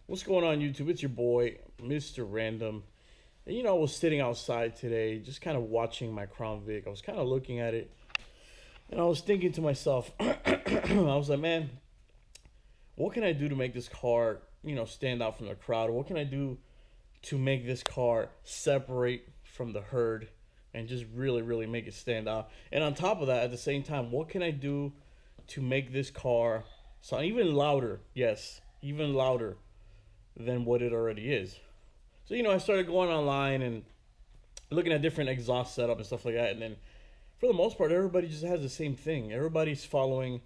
What's going on, YouTube? It's your boy, Mr. Random. And I was sitting outside today, just kind of watching my Crown Vic. I was kind of looking at it, and I was thinking to myself, I was like, man, what can I do to make this car, stand out from the crowd? What can I do to make this car separate from the herd and just really, really make it stand out? And on top of that, at the same time, what can I do to make this car sound even louder? Yes, even louder than what it already is. So, I started going online and looking at different exhaust setup and stuff like that. And then for the most part, everybody just has the same thing. Everybody's following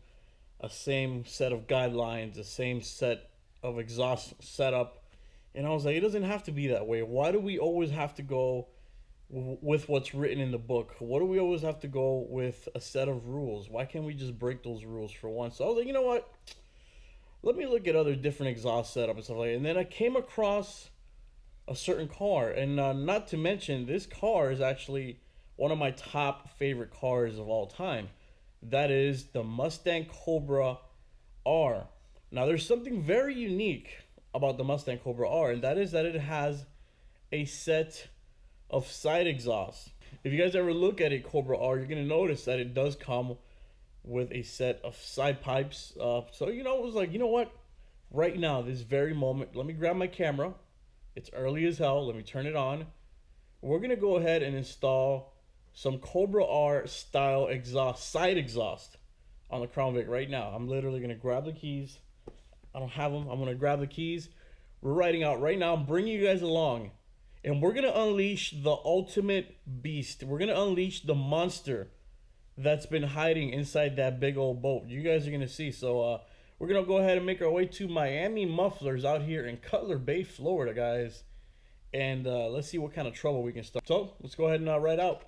a same set of guidelines, the same set of exhaust setup. And I was like, it doesn't have to be that way. Why do we always have to go with what's written in the book? Why do we always have to go with a set of rules? Why can't we just break those rules for once? So I was like, you know what? Let me look at other different exhaust setup and stuff like that. And then I came across a certain car, and not to mention, this car is actually one of my top favorite cars of all time. That is the Mustang Cobra R. Now, there's something very unique about the Mustang Cobra R, and that is that it has a set of side exhausts. If you guys ever look at a Cobra R, you're going to notice that it does come with a set of side pipes. So, it was like, you know what? Right now, this very moment, let me grab my camera. It's early as hell. Let me turn it on. We're going to go ahead and install some Cobra R style exhaust, side exhaust on the Crown Vic right now. I'm literally going to grab the keys. I don't have them. I'm going to grab the keys. We're riding out right now. I'm bringing you guys along. And we're going to unleash the ultimate beast. We're going to unleash the monster that's been hiding inside that big old boat. You guys are going to see. So we're going to go ahead and make our way to Miami Mufflers out here in Cutler Bay, Florida, guys. And let's see what kind of trouble we can start. So let's go ahead and ride out.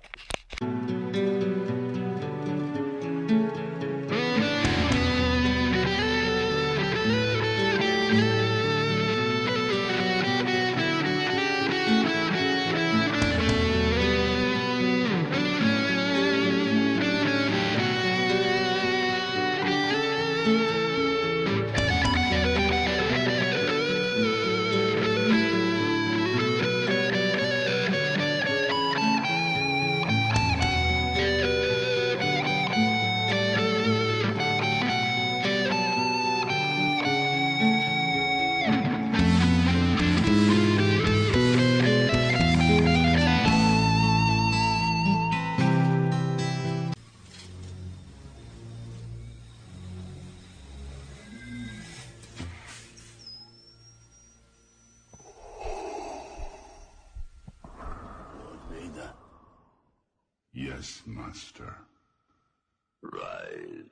Yes, master. Rise.